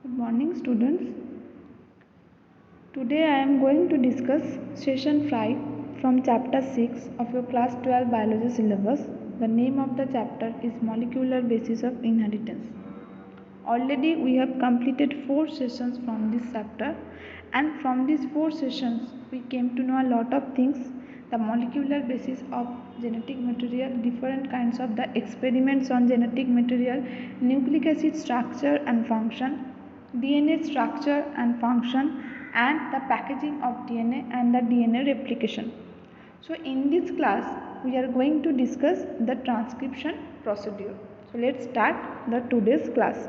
Good morning, students. Today I am going to discuss session 5 from chapter 6 of your class 12 biology syllabus. The name of the chapter is Molecular Basis of Inheritance. Already we have completed 4 sessions from this chapter, and from these 4 sessions we came to know a lot of things: the molecular basis of genetic material, different kinds of the experiments on genetic material, nucleic acid structure and function, DNA structure and function, and the packaging of DNA and the DNA replication. So in this class we are going to discuss the transcription procedure. So let's start the today's class.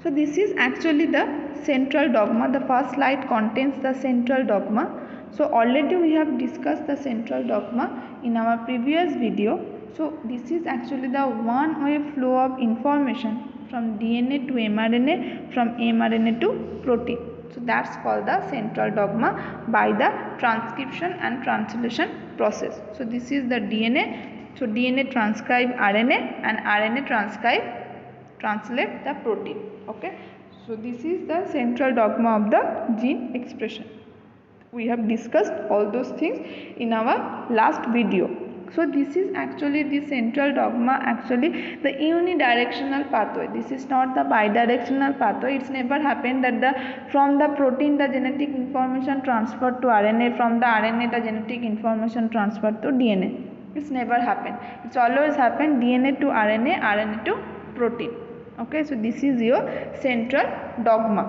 So this is actually the central dogma. The first slide contains the central dogma. So already we have discussed the central dogma in our previous video. So this is actually the one-way flow of information from DNA to mRNA, from mRNA to protein. So that's called the central dogma by the transcription and translation process. So this is the DNA. So DNA transcribe RNA and RNA translate the protein. Okay, so this is the central dogma of the gene expression. We have discussed all those things in our last video. So this is actually the central dogma, actually the unidirectional pathway. This is not the bidirectional pathway. It's never happened that from the protein the genetic information transferred to RNA, from the RNA the genetic information transferred to DNA. It's never happened. It's always happened DNA to RNA, RNA to protein. Okay, so this is your central dogma.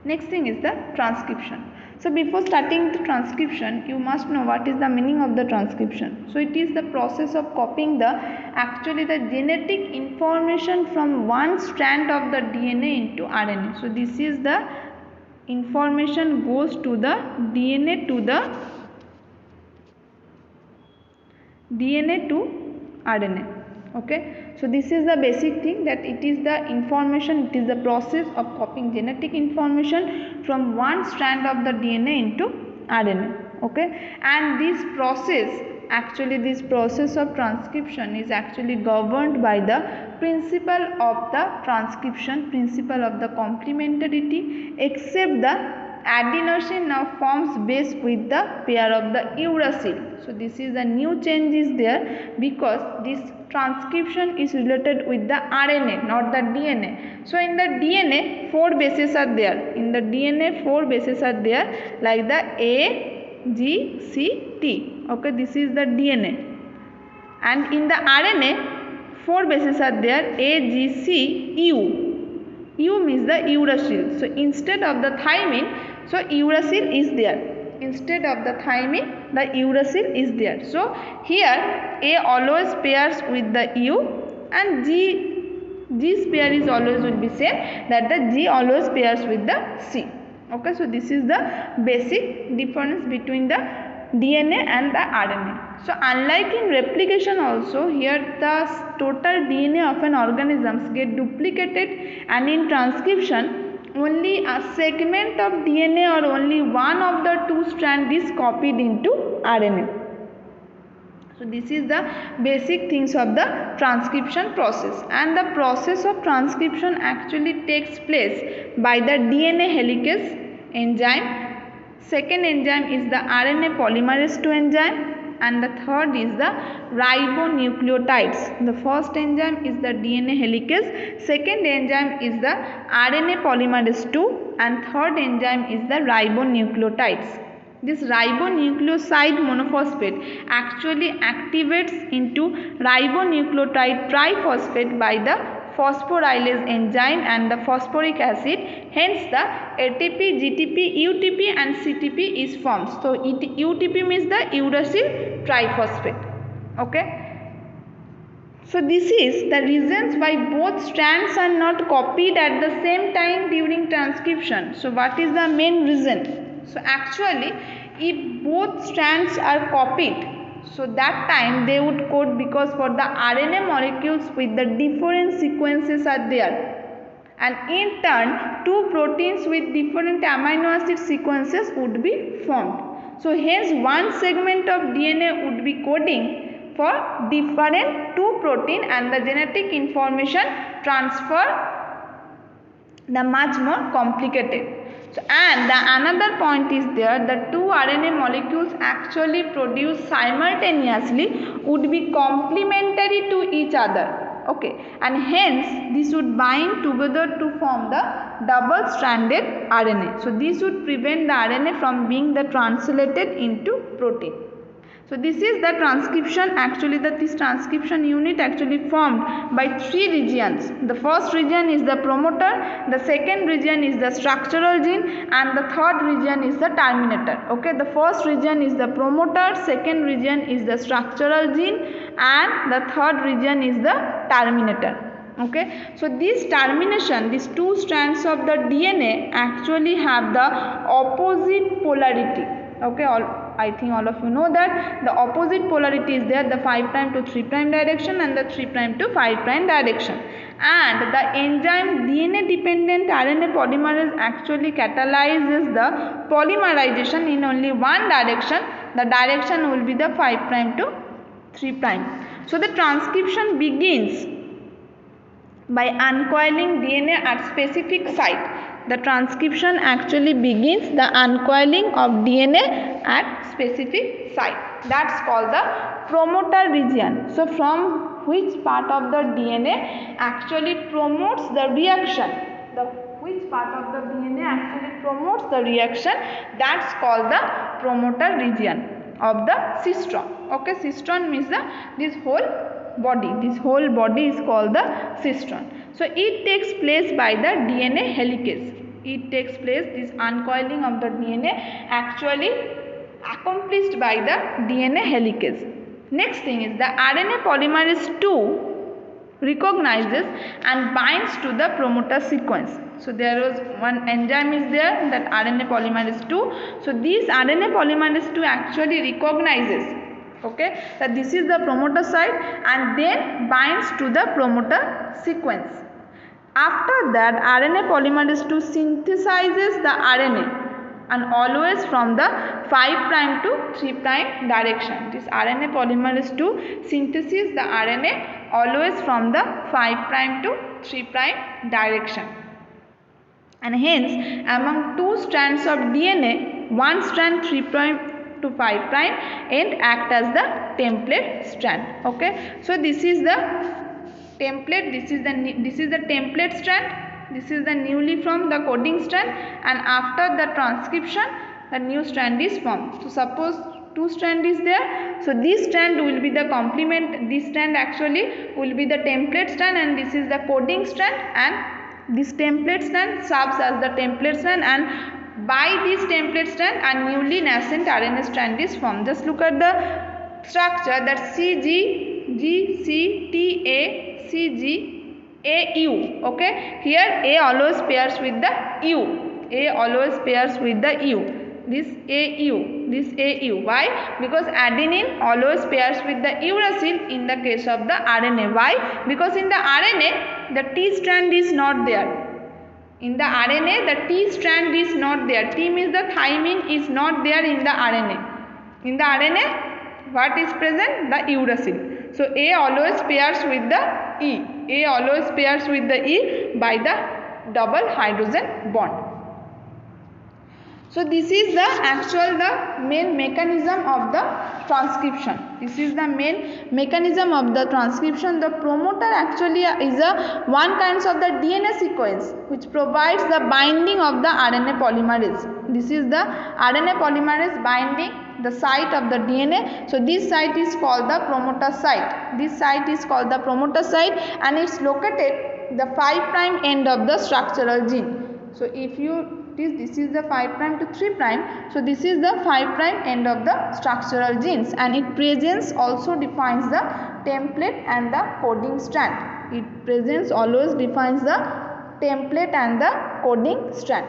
Next thing is the transcription. So before starting the transcription, you must know what is the meaning of the transcription. So it is the process of copying the genetic information from one strand of the DNA into RNA. So this is the information goes to the DNA to RNA. Okay, so this is the basic thing, that it is the information, it is the process of copying genetic information from one strand of the DNA into RNA. Okay, and this process of transcription is actually governed by the principle of the transcription, principle of the complementarity, except the adenosine now forms base with the pair of the uracil. So this is a new change is there, because this transcription is related with the RNA, not the DNA. So in the DNA 4 bases are there. In the DNA 4 bases are there, like the A, G, C, T. Okay, this is the DNA. And in the RNA 4 bases are there, A, G, C, U. U means the uracil. So instead of the thymine, so uracil is there. Instead of the thymine, the uracil is there. So here A always pairs with the U, and G's pair is always will be same, that the G always pairs with the C. Okay, so this is the basic difference between the DNA and the RNA. So unlike in replication also, here the total DNA of an organism get duplicated, and in transcription only a segment of DNA or only one of the two strands is copied into RNA. So this is the basic things of the transcription process, and the process of transcription actually takes place by the DNA helicase enzyme. Second enzyme is the RNA polymerase II enzyme, and the third is the ribonucleotides. The first enzyme is the DNA helicase, second enzyme is the RNA polymerase II, and third enzyme is the ribonucleotides. This ribonucleoside monophosphate actually activates into ribonucleotide triphosphate by the phosphorylase enzyme and the phosphoric acid. Hence the ATP, GTP, UTP and CTP is formed. So UTP means the uracil triphosphate. Okay. So this is the reasons why both strands are not copied at the same time during transcription. So what is the main reason? So actually, if both strands are copied, so that time they would code, because for the RNA molecules with the different sequences are there, and in turn two proteins with different amino acid sequences would be formed. So hence one segment of DNA would be coding for different two protein, and the genetic information transfer the much more complicated. So, and the another point is there, the two RNA molecules actually produced simultaneously would be complementary to each other. Okay, and hence this would bind together to form the double stranded RNA. So this would prevent the RNA from being translated into protein. So this is the transcription, actually this transcription unit actually formed by three regions. The first region is the promoter, the second region is the structural gene, and the third region is the terminator. Okay, the first region is the promoter, second region is the structural gene, and the third region is the terminator. Okay, so this termination, these two strands of the DNA actually have the opposite polarity. Okay, I think all of you know that the opposite polarity is there, the 5' to 3' direction and the 3' to 5' direction. And the enzyme DNA dependent RNA polymerase actually catalyzes the polymerization in only one direction. The direction will be the 5' to 3'. So the transcription begins by uncoiling DNA at specific site. The transcription actually begins the uncoiling of DNA at specific site. That's called the promoter region. So from which part of the DNA actually promotes the reaction? Which part of the DNA actually promotes the reaction? That's called the promoter region of the cistron. Okay, cistron means this whole body. This whole body is called the cistron. So it takes place by the DNA helicase. It takes place, this uncoiling of the DNA actually accomplished by the DNA helicase. Next thing is the RNA polymerase 2 recognizes and binds to the promoter sequence. So there was one enzyme is there, that RNA polymerase 2. So this RNA polymerase 2 actually recognizes, okay, that this is the promoter site and then binds to the promoter sequence. After that, RNA polymerase 2 synthesizes the RNA, and always from the 5' to 3' direction. This RNA polymerase 2 synthesis the RNA always from the 5' to 3' direction. And hence, among two strands of DNA, one strand 3' to 5' and act as the template strand. Okay, so this is the template, this is the template strand, this is the newly formed the coding strand, and after the transcription the new strand is formed. So suppose two strand is there, so this strand will be the complement, this strand actually will be the template strand, and this is the coding strand, and this template strand serves as the template strand, and by this template strand a newly nascent RNA strand is formed. Just look at the structure, that CGGCTA Okay, here A always pairs with the U. A always pairs with the U. This AU. Why? Because adenine always pairs with the uracil in the case of the RNA. Why? Because in the RNA the T strand is not there. In the RNA the T strand is not there. T means the thymine is not there in the RNA. In the RNA what is present? The uracil. So A always pairs with the E. A always pairs with the E by the double hydrogen bond. So this is the main mechanism of the transcription. This is the main mechanism of the transcription. The promoter actually is one kind of the DNA sequence which provides the binding of the RNA polymerase. This is the RNA polymerase binding the site of the DNA. So this site is called the promoter site. This site is called the promoter site, and it's located the 5' end of the structural gene. So if you this is the 5' to 3', so this is the 5' end of the structural genes, and its presence also defines the template and the coding strand. Its presence always defines the template and the coding strand.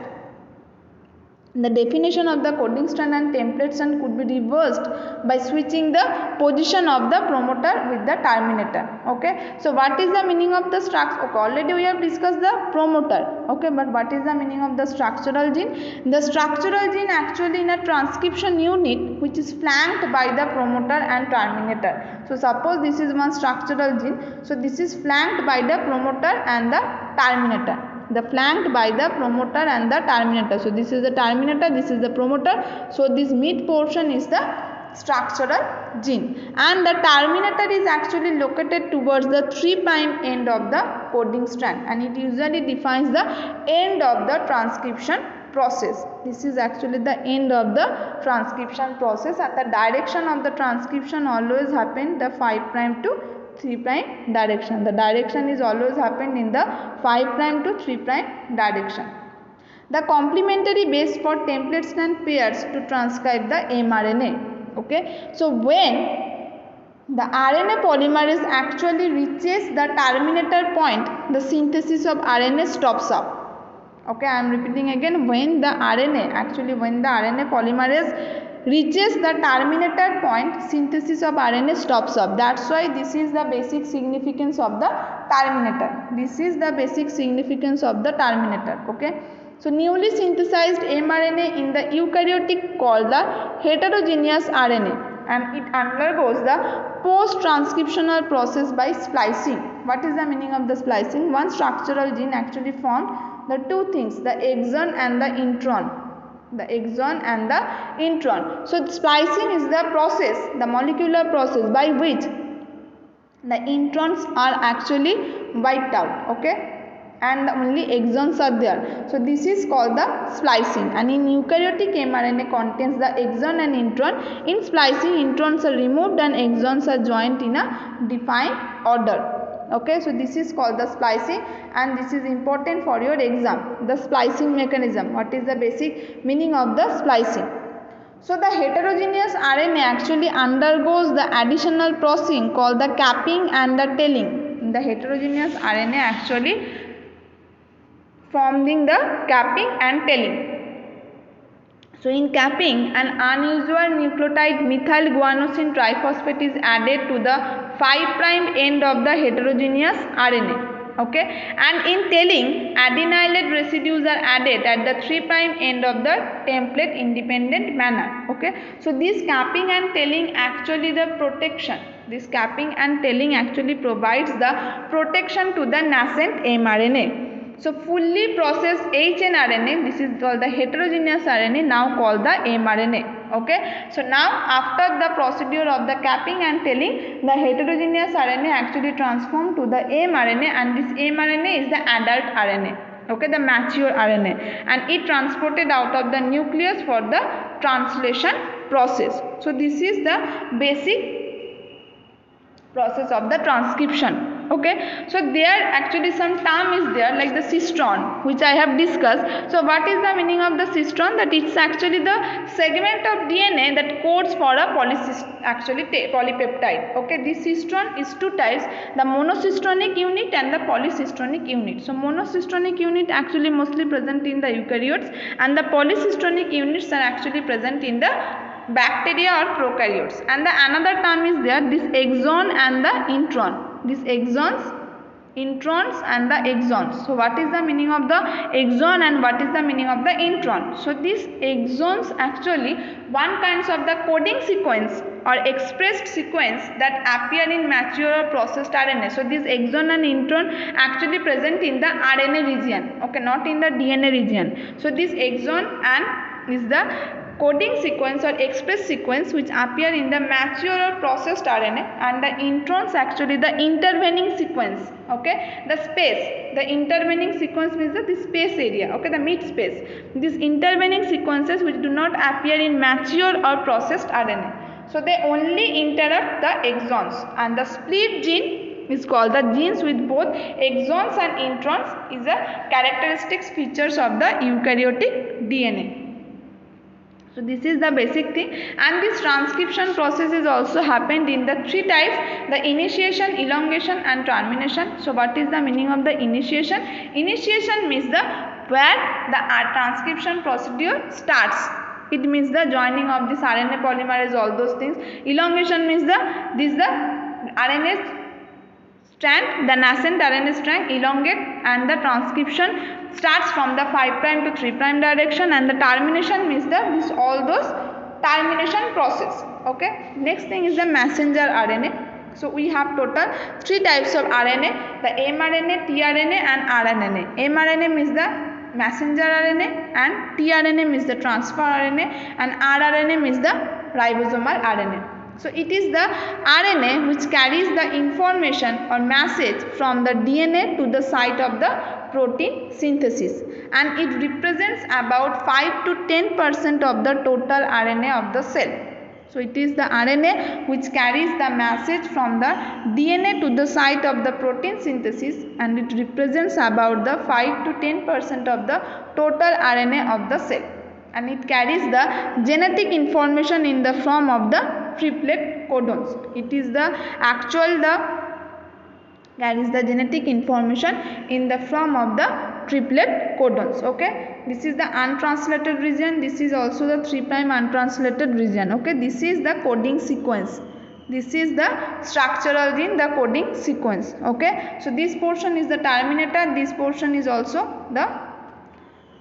The definition of the coding strand and template strand could be reversed by switching the position of the promoter with the terminator. Okay, so what is the meaning of the structure? Okay, already we have discussed the promoter. Okay, but what is the meaning of the structural gene? The structural gene actually in a transcription unit which is flanked by the promoter and terminator. So suppose this is one structural gene, so this is flanked by the promoter and the terminator. The flanked by the promoter and the terminator. So this is the terminator, this is the promoter. So this mid portion is the structural gene, and the terminator is actually located towards the 3' end of the coding strand, and it usually defines the end of the transcription process. This is actually the end of the transcription process, and the direction of the transcription always happen the 5' to 3' direction. The direction is always happened in the 5' to 3' direction. The complementary base for template strand pairs to transcribe the mRNA. Okay, so when the RNA polymerase actually reaches the terminator point, the synthesis of RNA stops up. Okay, I am repeating again, when the RNA polymerase reaches the terminator point, synthesis of RNA stops up. That's why this is the basic significance of the terminator. This is the basic significance of the terminator. Okay, so newly synthesized mRNA in the eukaryotic called the heterogeneous RNA, and it undergoes the post-transcriptional process by splicing. What is the meaning of the splicing? One structural gene actually formed the two things, the exon and the intron. The exon and the intron. So splicing is the process, the molecular process by which the introns are actually wiped out. Okay, and only exons are there. So this is called the splicing, and in eukaryotic mRNA contains the exon and intron. In splicing, introns are removed and exons are joined in a defined order. Okay, so this is called the splicing, and this is important for your exam. The splicing mechanism. What is the basic meaning of the splicing? So the heterogeneous RNA actually undergoes the additional processing called the capping and the tailing. The heterogeneous RNA actually forming the capping and tailing. So in capping, an unusual nucleotide methyl guanosine triphosphate is added to the 5' end of the heterogeneous RNA. Okay, and in tailing, adenylate residues are added at the 3' end of the template independent manner. Okay, so this capping and tailing actually the protection. This capping and tailing actually provides the protection to the nascent mRNA. So fully processed hnRNA, this is called the heterogeneous RNA, now called the mRNA. Okay, so now after the procedure of the capping and tailing, the heterogeneous RNA actually transformed to the mRNA, and this mRNA is the adult RNA. Okay, the mature RNA, and it transported out of the nucleus for the translation process. So this is the basic process of the transcription. Okay, so there actually some term is there like the cistron, which I have discussed. So what is the meaning of the cistron? That it's actually the segment of DNA that codes for a polypeptide. Okay, this cistron is two types, the monocistronic unit and the polycistronic unit. So monocistronic unit actually mostly present in the eukaryotes, and the polycistronic units are actually present in the bacteria or prokaryotes. And the another term is there, this exon and the intron. These exons, introns and the exons. So what is the meaning of the exon and what is the meaning of the intron? So these exons actually one kinds of the coding sequence or expressed sequence that appear in mature or processed RNA. So this exon and intron actually present in the RNA region. Okay, not in the DNA region. So this exon and is the coding sequence or express sequence which appear in the mature or processed RNA, and the introns actually the intervening sequence. Okay, the space, the intervening sequence means the space area. Okay, the mid space. These intervening sequences which do not appear in mature or processed RNA. So they only interrupt the exons, and the split gene is called the genes with both exons and introns is a characteristic features of the eukaryotic DNA. So this is the basic thing, and this transcription process is also happened in the three types, the initiation, elongation and termination. So what is the meaning of the initiation? Initiation means the where the transcription procedure starts. It means the joining of this RNA polymerase, all those things. Elongation means the RNA strand, the nascent RNA strand elongate, and the transcription starts from the 5' to 3' direction, and the termination means the all those termination process. Okay. Next thing is the messenger RNA. So we have total 3 types of RNA: the mRNA, tRNA, and rRNA. mRNA means the messenger RNA, and tRNA means the transfer RNA, and rRNA means the ribosomal RNA. So it is the RNA which carries the information or message from the DNA to the site of the protein synthesis, and it represents about 5 to 10% of the total RNA of the cell. So it is the RNA which carries the message from the DNA to the site of the protein synthesis, and it represents about the 5 to 10% of the total RNA of the cell, and it carries the genetic information in the form of the triplet codons. It is the carries the genetic information in the form of the triplet codons. Okay, this is the untranslated region. This is also the 3' untranslated region. Okay, this is the coding sequence. This is the structural gene, the coding sequence. Okay, so this portion is the terminator. This portion is also the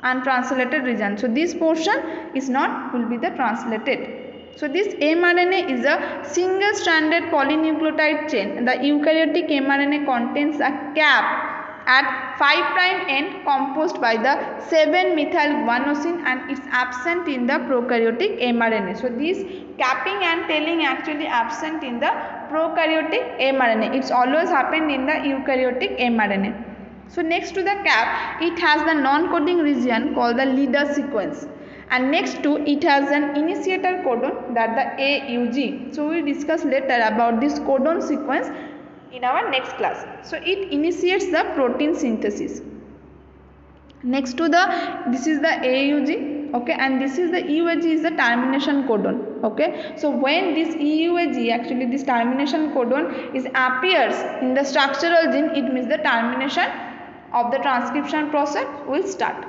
untranslated region. So this portion is not will be the translated. So this mRNA is a single stranded polynucleotide chain. The eukaryotic mRNA contains a cap at 5' end composed by the 7-methylguanosine, and it's absent in the prokaryotic mRNA. So this capping and tailing actually absent in the prokaryotic mRNA. It's always happened in the eukaryotic mRNA. So next to the cap, it has the non-coding region called the leader sequence, and next to it has an initiator codon, that the AUG. So we will discuss later about this codon sequence in our next class. So it initiates the protein synthesis. Next to this is the AUG, okay, and this is the EUAG is the termination codon. Okay, so when this EUAG, actually this termination codon is appears in the structural gene, it means the termination of the transcription process will start.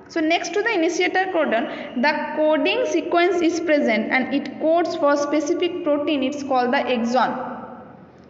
So next to the initiator codon, the coding sequence is present, and it codes for specific protein. It's called the exon.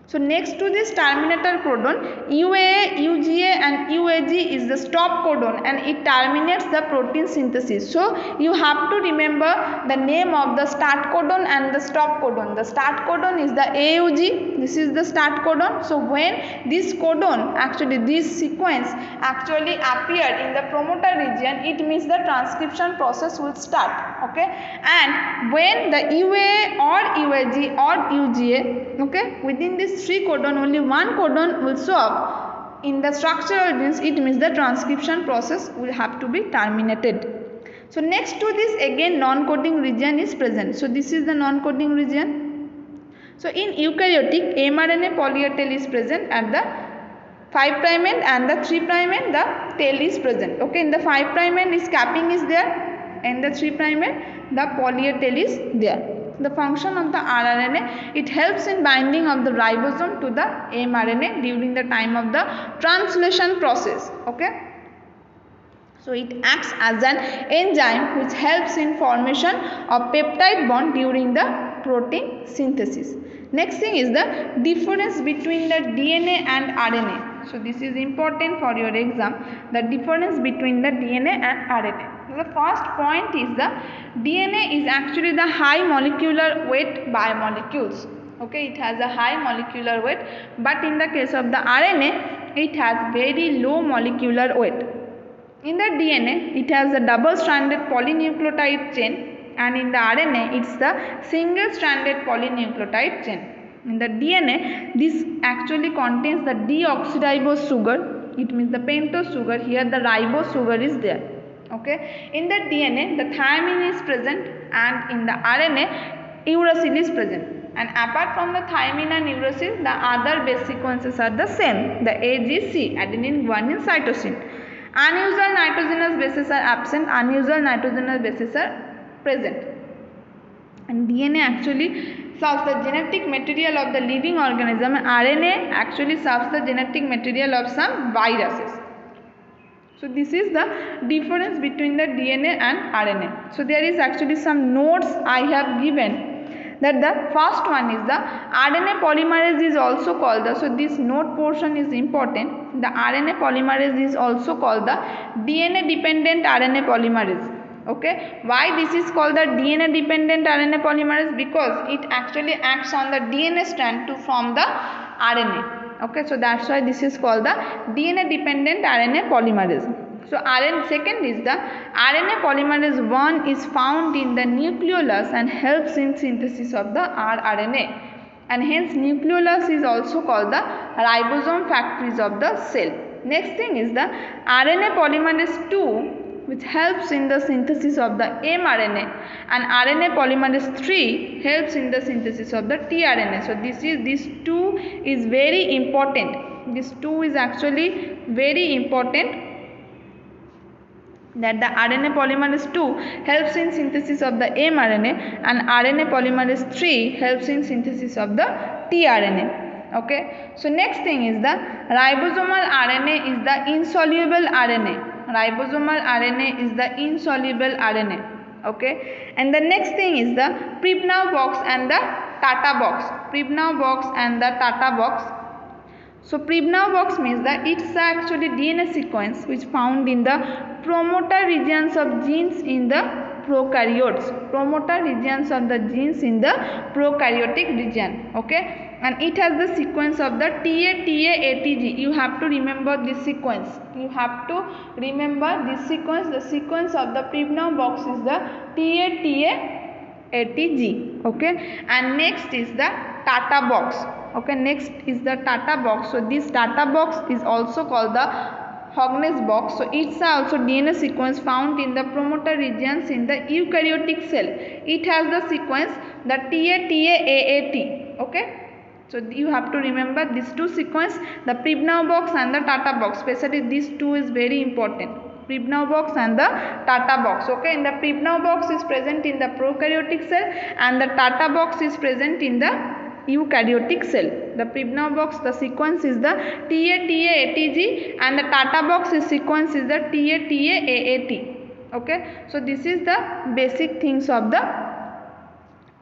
So next to this terminator codon, UAA, UGA, and UAG is the stop codon, and it terminates the protein synthesis. So you have to remember the name of the start codon and the stop codon. The start codon is the AUG. This is the start codon. So when this codon, actually this sequence actually appear in the promoter region, it means the transcription process will start. Okay, and when the UAA or UAG or UGA, okay, within this 3 codon, only 1 codon will show up in the structural genes, it means the transcription process will have to be terminated. So next to this, again non-coding region is present. So this is the non-coding region. So in eukaryotic, mRNA polyA tail is present at the 5' end, and the 3' end the tail is present. Okay, in the 5' end is capping is there, and the 3' end the polyA tail is there. The function of the rRNA, it helps in binding of the ribosome to the mRNA during the time of the translation process. Okay, so it acts as an enzyme which helps in formation of peptide bond during the protein synthesis. Next thing is the difference between the DNA and RNA. So this is important for your exam, the difference between the DNA and RNA. The first point is the DNA is actually the high molecular weight biomolecules. Okay, it has a high molecular weight, but in the case of the RNA, it has very low molecular weight. In the DNA, it has a double-stranded polynucleotide chain, and in the RNA, it's the single-stranded polynucleotide chain. In the DNA, this actually contains the deoxyribose sugar. It means the pentose sugar. Here, the ribose sugar is there. Okay, in the DNA, the thymine is present, and in the RNA, uracil is present. And apart from the thymine and uracil, the other base sequences are the same. The A, G, C, adenine, guanine, cytosine. Unusual nitrogenous bases are absent. Unusual nitrogenous bases are present. And DNA actually serves the genetic material of the living organism. RNA actually serves the genetic material of some viruses. So this is the difference between the DNA and RNA. So there is actually some notes I have given, that the first one is the RNA polymerase is also called the, so this note portion is important, the RNA polymerase is also called the DNA dependent RNA polymerase. Okay, why this is called the DNA dependent RNA polymerase? Because it actually acts on the DNA strand to form the RNA. Okay, so that's why this is called the DNA dependent RNA polymerase. So second is the RNA polymerase 1 is found in the nucleolus and helps in synthesis of the rRNA, and hence nucleolus is also called the ribosome factories of the cell. Next thing is the RNA polymerase 2, which helps in the synthesis of the mRNA, and RNA polymerase 3 helps in the synthesis of the tRNA. So this 2 is very important. This 2 is actually very important, that the RNA polymerase 2 helps in synthesis of the mRNA and RNA polymerase 3 helps in synthesis of the tRNA. Okay, so next thing is the ribosomal RNA is the insoluble RNA. Ribosomal RNA is the insoluble RNA. Okay, and the next thing is the Pribnow box and the Tata box. Pribnow box and the Tata box. So Pribnow box means that it's actually DNA sequence which found in the promoter regions of genes in the prokaryotes. Promoter regions of the genes in the prokaryotic region. Okay, and it has the sequence of the TA-TA-ATG. You have to remember this sequence. You have to remember this sequence. The sequence of the Pribnow box is the TA-TA-ATG. Okay, and next is the Tata box. Okay, next is the Tata box. So this Tata box is also called the Hogness box. So it's also DNA sequence found in the promoter regions in the eukaryotic cell. It has the sequence the TA-TA-AAT. Okay, so you have to remember these two sequence, the Pribnow box and the Tata box. Especially these two is very important. Pribnow box and the Tata box. Okay, in the Pribnow box is present in the prokaryotic cell and the Tata box is present in the eukaryotic cell. The Pribnow box, the sequence is the TA-TA-ATG and the Tata box is sequence is the TA-TA-AAT. Okay, so this is the basic things of the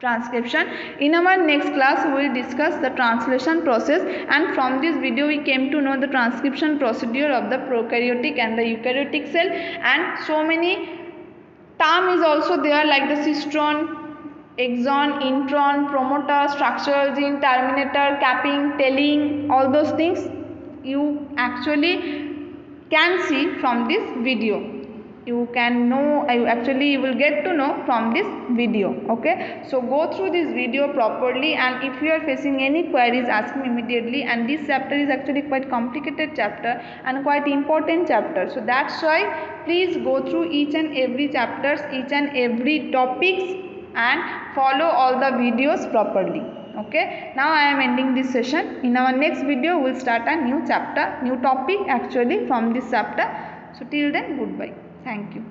transcription. In our next class we will discuss the translation process, and from this video we came to know the transcription procedure of the prokaryotic and the eukaryotic cell, and so many term is also there like the cistron, exon, intron, promoter, structural gene, terminator, capping, telling, all those things you actually can see from this video. You can know, you will get to know from this video. Okay, so go through this video properly, and if you are facing any queries, ask me immediately. And this chapter is actually quite complicated chapter and quite important chapter, so that's why please go through each and every chapters, each and every topics, and follow all the videos properly. Okay, now I am ending this session. In our next video we will start a new chapter, new topic actually from this chapter. So till then, goodbye. Thank you.